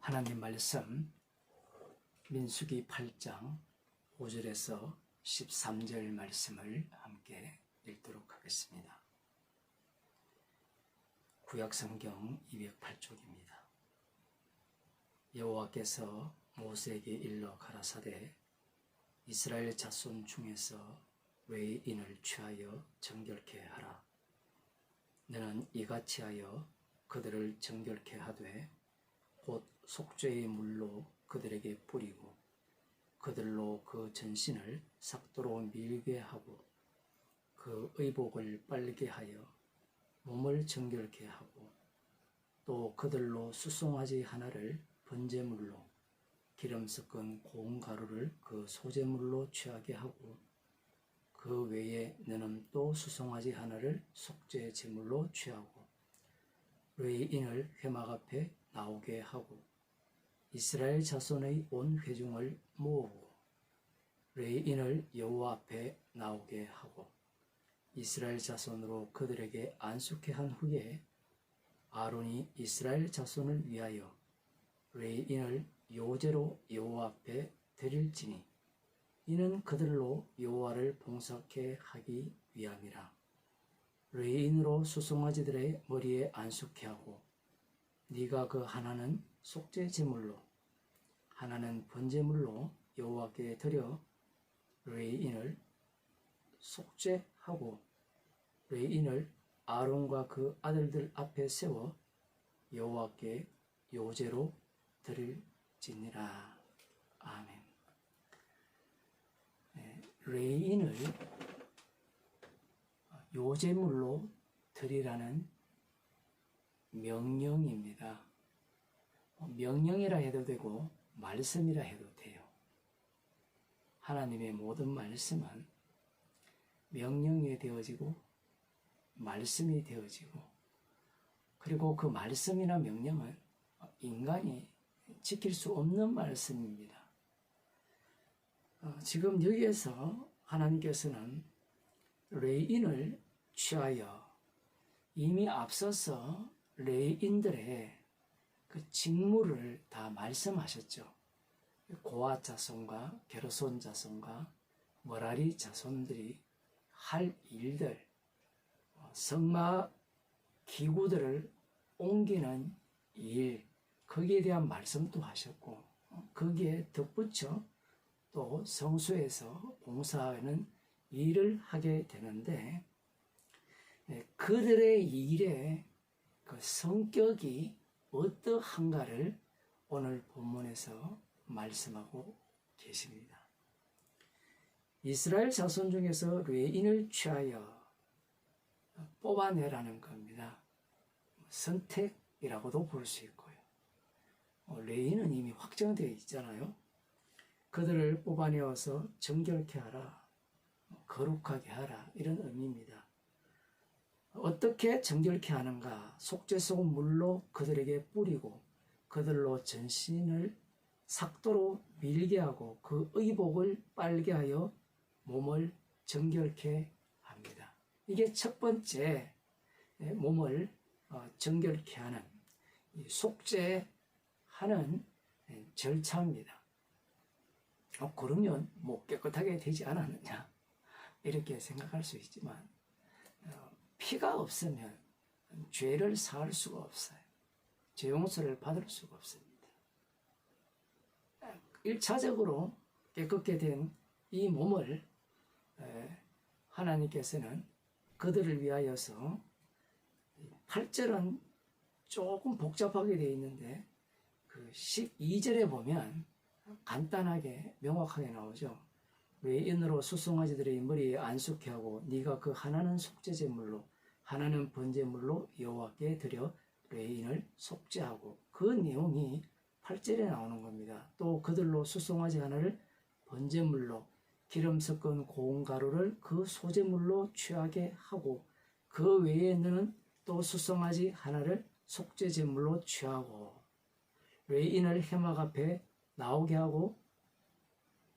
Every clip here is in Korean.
하나님 말씀 민수기 8장 5절에서 13절 말씀을 함께 읽도록 하겠습니다. 구약성경 208쪽입니다. 여호와께서 모세에게 일러 가라사대 이스라엘 자손 중에서 외인을 취하여 정결케 하라. 너는 이같이 하여 그들을 정결케 하되 곧 속죄의 물로 그들에게 뿌리고 그들로 그 전신을 삭도로 밀게 하고 그 의복을 빨게 하여 몸을 정결케 하고 또 그들로 수송아지 하나를 번제물로 기름 섞은 고운 가루를 그 소제물로 취하게 하고 그 외에 너는 또 수송아지 하나를 속죄 제물로 취하고 외인을 회막 앞에 나오게 하고 이스라엘 자손의 온 회중을 모으고 레인을 여호와 앞에 나오게 하고 이스라엘 자손으로 그들에게 안수케 한 후에 아론이 이스라엘 자손을 위하여 레인을 요제로 여호와 앞에 드릴지니 이는 그들로 여호와를 봉사케 하기 위함이라. 레인으로 수송아지들의 머리에 안수케 하고 네가 그 하나는 속죄 제물로 하나는 번제물로 여호와께 드려 레인을 속죄하고 레인을 아론과 그 아들들 앞에 세워 여호와께 요제로 드릴지니라. 아멘. 레인을 요제물로 드리라는 명령입니다. 명령이라 해도 되고 말씀이라 해도 돼요. 하나님의 모든 말씀은 명령이 되어지고 말씀이 되어지고 그리고 그 말씀이나 명령은 인간이 지킬 수 없는 말씀입니다. 지금 여기에서 하나님께서는 레인을 취하여 이미 앞서서 레인들의 그 직무를 다 말씀하셨죠. 고아 자손과 게르손 자손과 머라리 자손들이 할 일들, 성막 기구들을 옮기는 일, 거기에 대한 말씀도 하셨고 거기에 덧붙여 또 성소에서 봉사하는 일을 하게 되는데 그들의 일의 그 성격이 어떠한가를 오늘 본문에서 말씀하고 계십니다. 이스라엘 자손 중에서 레인을 취하여 뽑아내라는 겁니다. 선택이라고도 볼 수 있고요. 레인은 이미 확정되어 있잖아요. 그들을 뽑아내어서 정결케 하라, 거룩하게 하라, 이런 의미입니다. 어떻게 정결케 하는가? 속죄소금 물로 그들에게 뿌리고 그들로 전신을 삭도로 밀게 하고 그 의복을 빨게 하여 몸을 정결케 합니다. 이게 첫 번째 몸을 정결케 하는 속죄하는 절차입니다. 그러면 뭐 깨끗하게 되지 않았느냐 이렇게 생각할 수 있지만 피가 없으면 죄를 사할 수가 없어요. 죄 용서를 받을 수가 없습니다. 1차적으로 깨끗게 된 이 몸을 하나님께서는 그들을 위하여서 8절은 조금 복잡하게 되어 있는데 그 12절에 보면 간단하게 명확하게 나오죠. 외인으로 수송아지들의 머리에 안수케 하고 네가 그 하나는 속죄제물로 하나는 번제물로 여호와께 드려 레인을 속죄하고 그 내용이 8절에 나오는 겁니다. 또 그들로 수송아지 하나를 번제물로 기름 섞은 고운 가루를 그 소제물로 취하게 하고 그 외에 너는 또 수송아지 하나를 속죄제물로 취하고 레인을 회막 앞에 나오게 하고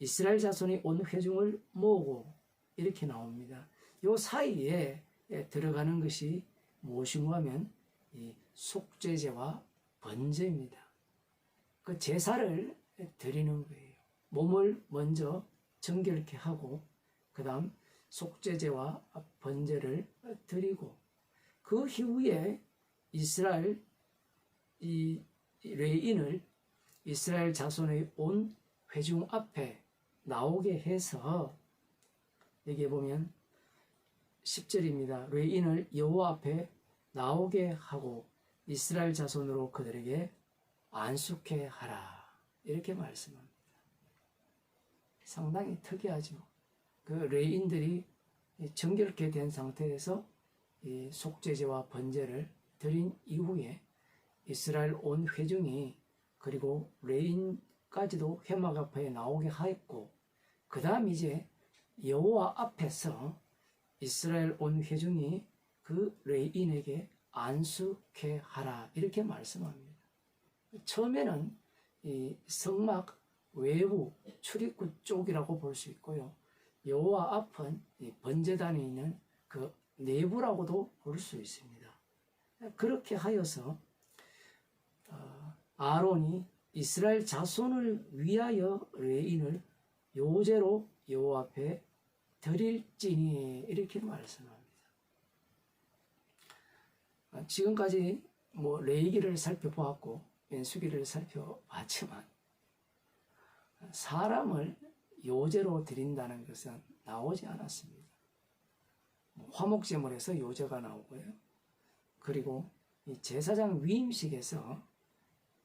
이스라엘 자손이 온 회중을 모으고 이렇게 나옵니다. 요 사이에 들어가는 것이 무엇인가 하면 이 속죄제와 번제입니다. 그 제사를 드리는 거예요. 몸을 먼저 정결케 하고 그 다음 속죄제와 번제를 드리고 그 이후에 이스라엘 이 레인을 이스라엘 자손의 온 회중 앞에 나오게 해서 여기 보면 10절입니다. 레인을 여호와 앞에 나오게 하고 이스라엘 자손으로 그들에게 안수케 하라. 이렇게 말씀합니다. 상당히 특이하죠. 그 레인들이 정결케 된 상태에서 이 속죄제와 번제를 드린 이후에 이스라엘 온 회중이 그리고 레인까지도 회막 앞에 나오게 하였고 그 다음 이제 여호와 앞에서 이스라엘 온 회중이 그 레인에게 안수케 하라 이렇게 말씀합니다. 처음에는 이 성막 외부 출입구 쪽이라고 볼 수 있고요. 여호와 앞은 이 번제단에 있는 그 내부라고도 볼 수 있습니다. 그렇게 하여서 아론이 이스라엘 자손을 위하여 레인을 요제로 여호와 앞에 드릴지니 이렇게 말씀합니다. 지금까지 뭐 레위기를 살펴보았고 민수기를 살펴봤지만 사람을 요제로 드린다는 것은 나오지 않았습니다. 화목제물에서 요제가 나오고요. 그리고 이 제사장 위임식에서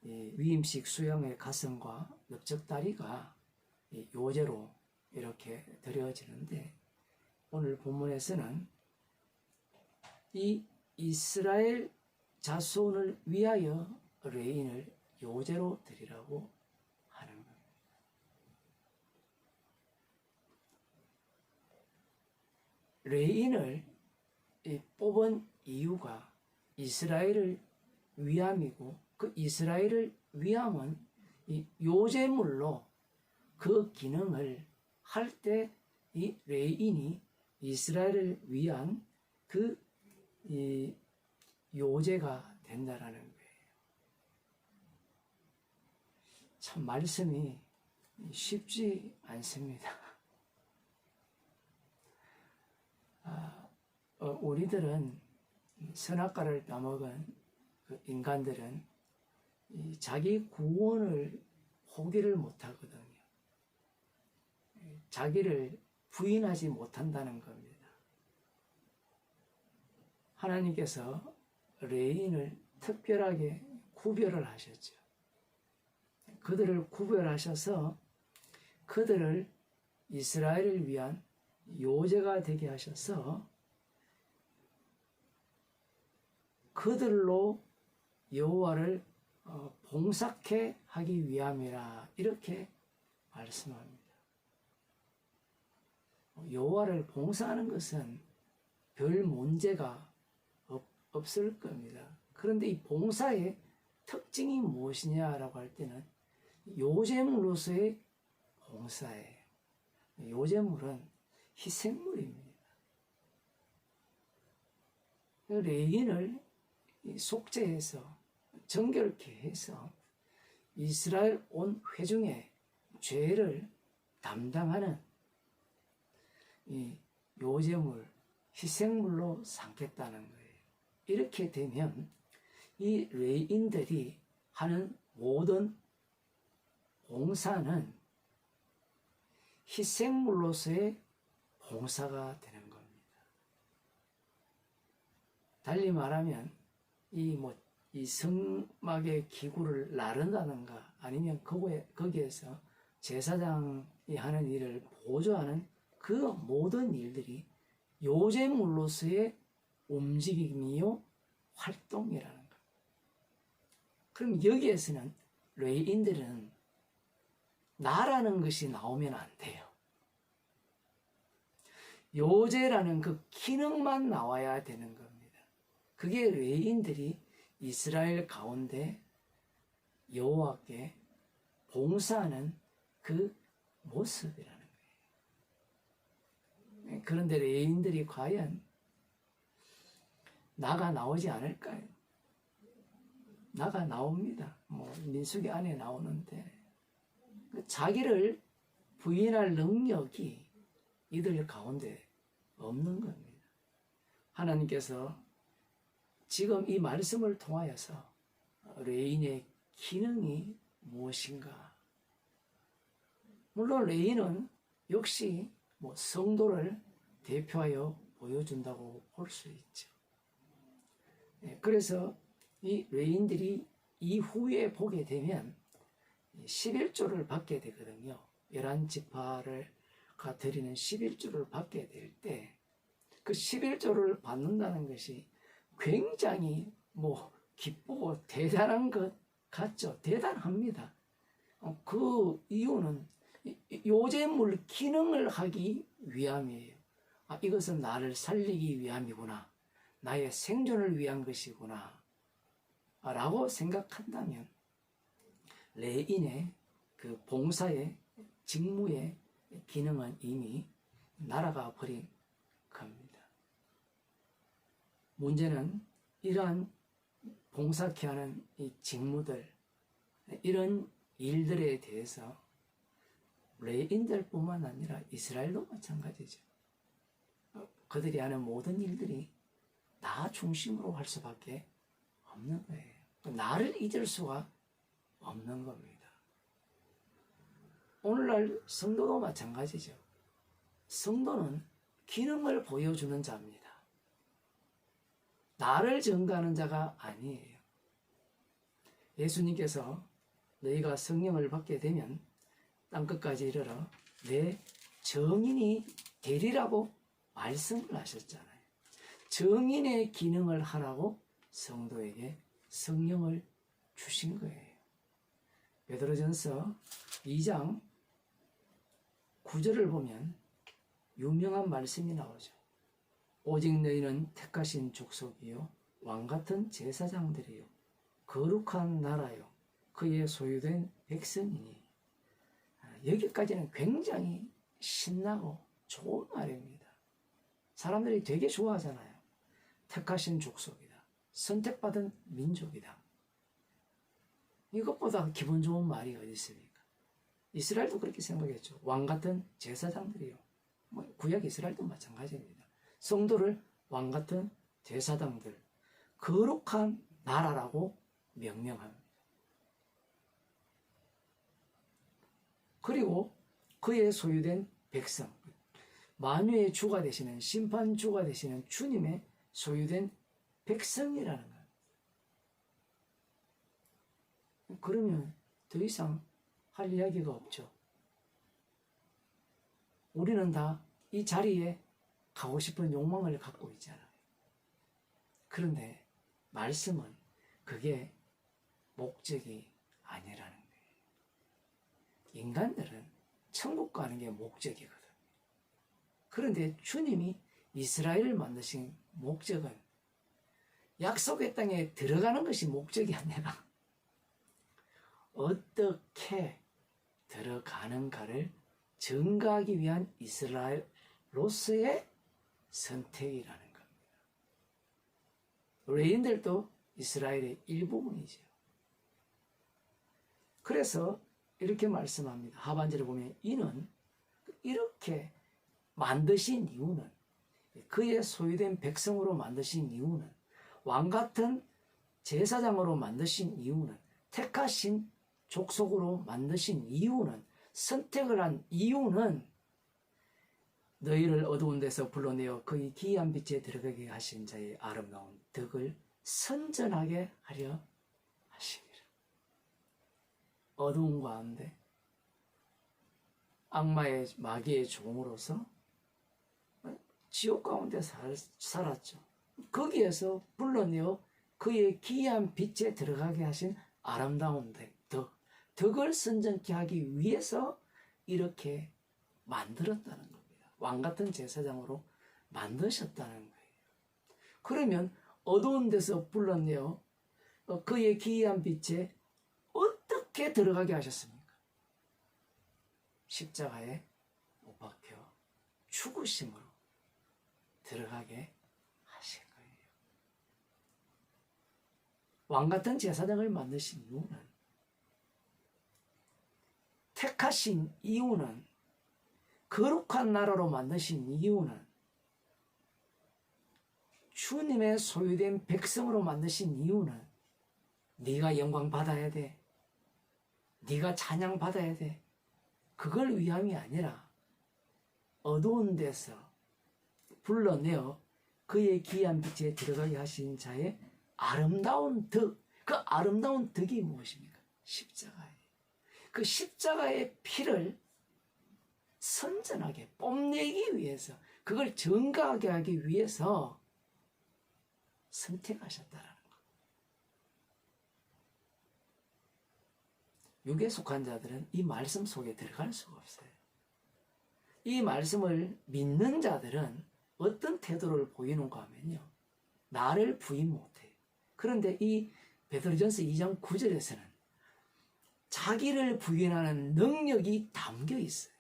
이 위임식 수양의 가슴과 넓적다리가 요제로 이렇게 드려지는데 오늘 본문에서는 이 이스라엘 자손을 위하여 레인을 요제로 드리라고 하는 겁니다. 레인을 뽑은 이유가 이스라엘을 위함이고 그 이스라엘을 위함은 이 요제물로 그 기능을 할 때 이 레인이 이스라엘을 위한 그 이 요제가 된다라는 거예요. 참 말씀이 쉽지 않습니다. 우리들은 선악과를 따먹은 그 인간들은 자기 구원을 포기를 못하거든요. 자기를 부인하지 못한다는 겁니다. 하나님께서 레인을 특별하게 구별을 하셨죠. 그들을 구별하셔서 그들을 이스라엘을 위한 요제가 되게 하셔서 그들로 여호와를 봉사케 하기 위함이라 이렇게 말씀합니다. 여호와를 봉사하는 것은 별 문제가 없을 겁니다. 그런데 이 봉사의 특징이 무엇이냐라고 할 때는 요제물로서의 봉사예요. 요제물은 희생물입니다. 레인을 속죄해서 정결케 해서 이스라엘 온 회중의 죄를 담당하는 이 요제물, 희생물로 삼겠다는 거예요. 이렇게 되면 이 레인들이 하는 모든 봉사는 희생물로서의 봉사가 되는 겁니다. 달리 말하면 이 성막의 기구를 나른다든가 아니면 거기에서 제사장이 하는 일을 보조하는 그 모든 일들이 요제물로서의 움직임이요 활동이라는 것. 그럼 여기에서는 레인들은 나라는 것이 나오면 안 돼요. 요제라는 그 기능만 나와야 되는 겁니다. 그게 레인들이 이스라엘 가운데 여호와께 봉사하는 그 모습이라는 거예요. 그런데 레인들이 과연 나가 나오지 않을까요? 나가 나옵니다. 민수기 안에 나오는데 자기를 부인할 능력이 이들 가운데 없는 겁니다. 하나님께서 지금 이 말씀을 통하여서 레인의 기능이 무엇인가? 물론 레인은 역시 성도를 대표하여 보여준다고 볼 수 있죠. 그래서 이 레인들이 이후에 보게 되면 11조를 받게 되거든요. 11지파를 드리는 11조를 받게 될 때 그 11조를 받는다는 것이 굉장히 기쁘고 대단한 것 같죠. 대단합니다. 그 이유는 요제물 기능을 하기 위함이에요. 이것은 나를 살리기 위함이구나. 나의 생존을 위한 것이구나. 라고 생각한다면 레인의 그 봉사의 직무의 기능은 이미 날아가 버린 겁니다. 문제는 이러한 봉사케 하는 이 직무들, 이런 일들에 대해서 레인들뿐만 아니라 이스라엘도 마찬가지죠. 그들이 하는 모든 일들이 나 중심으로 할 수밖에 없는 거예요. 나를 잊을 수가 없는 겁니다. 오늘날 성도도 마찬가지죠. 성도는 기능을 보여주는 자입니다. 나를 증거하는 자가 아니에요. 예수님께서 너희가 성령을 받게 되면 땅끝까지 이르러 내 증인이 되리라고 말씀을 하셨잖아요. 증인의 기능을 하라고 성도에게 성령을 주신 거예요. 베드로전서 2장 9절을 보면 유명한 말씀이 나오죠. 오직 너희는 택하신 족속이요 왕같은 제사장들이요 거룩한 나라요 그의 소유된 백성이니. 여기까지는 굉장히 신나고 좋은 말입니다. 사람들이 되게 좋아하잖아요. 택하신 족속이다. 선택받은 민족이다. 이것보다 기분 좋은 말이 어디 있습니까? 이스라엘도 그렇게 생각했죠. 왕같은 제사장들이요. 구약 이스라엘도 마찬가지입니다. 성도를 왕같은 제사장들, 거룩한 나라라고 명명합니다. 그리고 그의 소유된 백성, 만유의 주가 되시는, 심판주가 되시는 주님의 소유된 백성이라는 거예요. 그러면 더 이상 할 이야기가 없죠. 우리는 다 이 자리에 가고 싶은 욕망을 갖고 있잖아요. 그런데 말씀은 그게 목적이 아니라는 거예요. 인간들은 천국 가는 게 목적이거든요. 그런데 주님이 이스라엘을 만드신 목적은 약속의 땅에 들어가는 것이 목적이 아니라 어떻게 들어가는가를 증거하기 위한 이스라엘로서의 선택이라는 겁니다. 레인들도 이스라엘의 일부분이죠. 그래서 이렇게 말씀합니다. 하반절에 보면 이는 이렇게 만드신 이유는, 그의 소유된 백성으로 만드신 이유는, 왕같은 제사장으로 만드신 이유는, 택하신 족속으로 만드신 이유는, 선택을 한 이유는 너희를 어두운 데서 불러내어 그의 기이한 빛에 들어가게 하신 자의 아름다운 덕을 선전하게 하려 하시니라. 어두운 가운데 악마의 마귀의 종으로서 지옥 가운데 살았죠. 거기에서 불러내어 그의 기이한 빛에 들어가게 하신 아름다운 덕을 선전케 하기 위해서 이렇게 만들었다는 겁니다. 왕같은 제사장으로 만드셨다는 거예요. 그러면 어두운 데서 불러내어 그의 기이한 빛에 어떻게 들어가게 하셨습니까? 십자가에 못 박혀 죽으심으로 들어가게 하신 거예요. 왕같은 제사장을 만드신 이유는 택하신 이유는, 거룩한 나라로 만드신 이유는, 주님의 소유된 백성으로 만드신 이유는 네가 영광 받아야 돼, 네가 찬양 받아야 돼, 그걸 위함이 아니라 어두운 데서 불러내어 그의 귀한 빛에 들어가게 하신 자의 아름다운 덕, 그 아름다운 덕이 무엇입니까? 십자가예요. 그 십자가의 피를 선전하게 뽐내기 위해서, 그걸 증거하게 하기 위해서 선택하셨다라는 것. 육에 속한 자들은 이 말씀 속에 들어갈 수가 없어요. 이 말씀을 믿는 자들은 어떤 태도를 보이는가 하면요, 나를 부인 못해요. 그런데 이 베드로전서 2장 9절에서는 자기를 부인하는 능력이 담겨 있어요.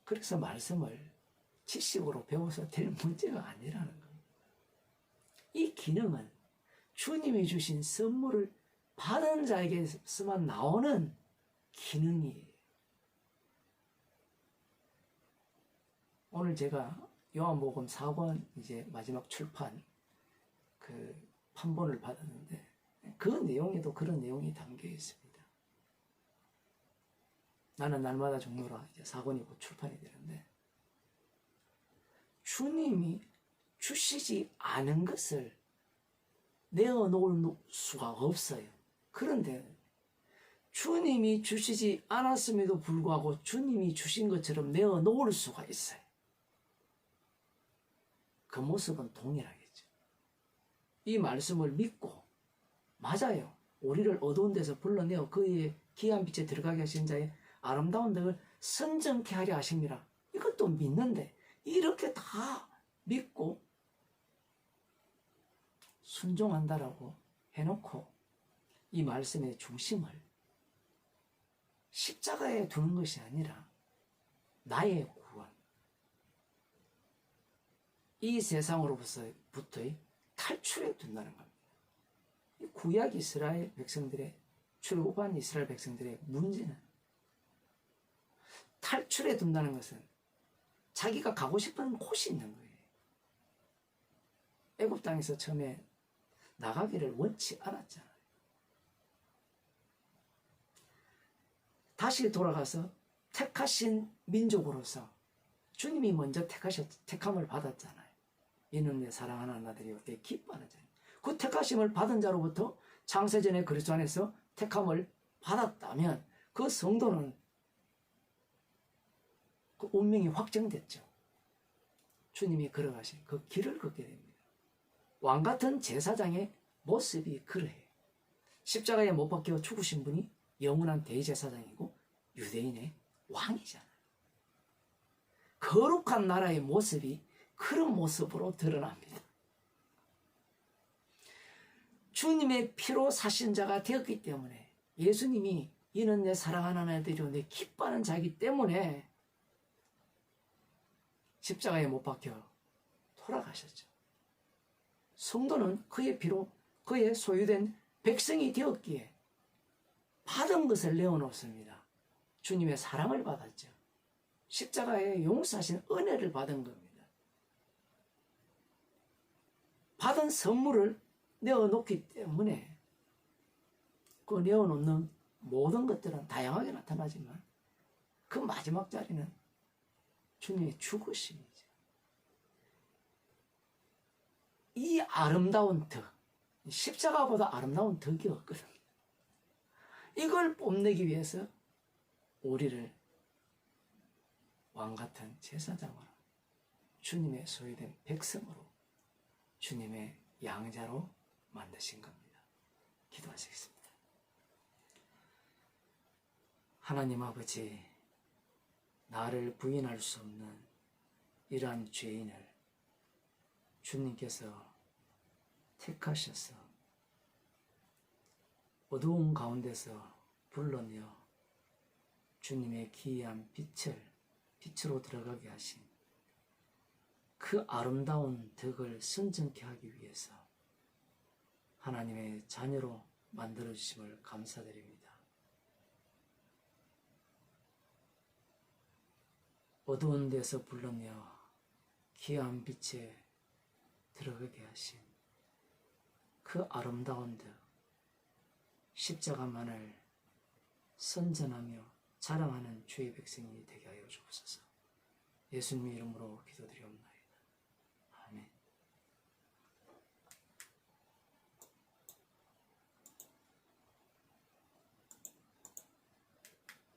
그래서 말씀을 지식으로 배워서 될 문제가 아니라는 겁니다. 이 기능은 주님이 주신 선물을 받은 자에게서만 나오는 기능이에요. 오늘 제가 요한복음 4권 이제 마지막 출판 그 판본을 받았는데, 그 내용에도 그런 내용이 담겨 있습니다. 나는 날마다 종로라 이제 4권이 곧 출판이 되는데, 주님이 주시지 않은 것을 내어놓을 수가 없어요. 그런데 주님이 주시지 않았음에도 불구하고 주님이 주신 것처럼 내어놓을 수가 있어요. 그 모습은 동일하겠죠. 이 말씀을 믿고, 맞아요, 우리를 어두운 데서 불러내어 그의 귀한 빛에 들어가게 하신 자의 아름다운 덕을 선정케 하려 하십니다, 이것도 믿는데, 이렇게 다 믿고 순종한다라고 해놓고 이 말씀의 중심을 십자가에 두는 것이 아니라 나의 구원, 이 세상으로부터의 탈출에 둔다는 겁니다. 구약 이스라엘 백성들의, 출애굽한 이스라엘 백성들의 문제는, 탈출에 둔다는 것은 자기가 가고 싶은 곳이 있는 거예요. 애굽 땅에서 처음에 나가기를 원치 않았잖아요. 다시 돌아가서 택하신 민족으로서 주님이 먼저 택함을 받았잖아요. 이는 내 사랑하는 아들이요 내 기뻐하는 자예요. 그 택하심을 받은 자로부터 창세전에 그리스도 안에서 택함을 받았다면 그 성도는 그 운명이 확정됐죠. 주님이 걸어가신 그 길을 걷게 됩니다. 왕같은 제사장의 모습이 그러해요. 십자가에 못 박혀 죽으신 분이 영원한 대제사장이고 유대인의 왕이잖아요. 거룩한 나라의 모습이 그런 모습으로 드러납니다. 주님의 피로 사신 자가 되었기 때문에, 예수님이 이는 내 사랑하는 아들이요 내 기뻐하는 자이기 때문에 십자가에 못 박혀 돌아가셨죠. 성도는 그의 피로 그의 소유된 백성이 되었기에 받은 것을 내어놓습니다. 주님의 사랑을 받았죠. 십자가에 용서하신 은혜를 받은 겁니다. 받은 선물을 내어놓기 때문에 그 내어놓는 모든 것들은 다양하게 나타나지만 그 마지막 자리는 주님의 죽으심이죠. 이 아름다운 덕, 십자가보다 아름다운 덕이 없거든요. 이걸 뽐내기 위해서 우리를 왕같은 제사장으로, 주님의 소유된 백성으로, 주님의 양자로 만드신 겁니다. 기도하시겠습니다. 하나님 아버지, 나를 부인할 수 없는 이러한 죄인을 주님께서 택하셔서 어두운 가운데서 불러내어 주님의 기이한 빛으로 들어가게 하신 그 아름다운 덕을 선정케 하기 위해서 하나님의 자녀로 만들어주심을 감사드립니다. 어두운 데서 불러내어 귀한 빛에 들어가게 하신 그 아름다운 듯 십자가만을 선전하며 자랑하는 주의 백성이 되게 하여 주옵소서. 예수님의 이름으로 기도드리옵나이다.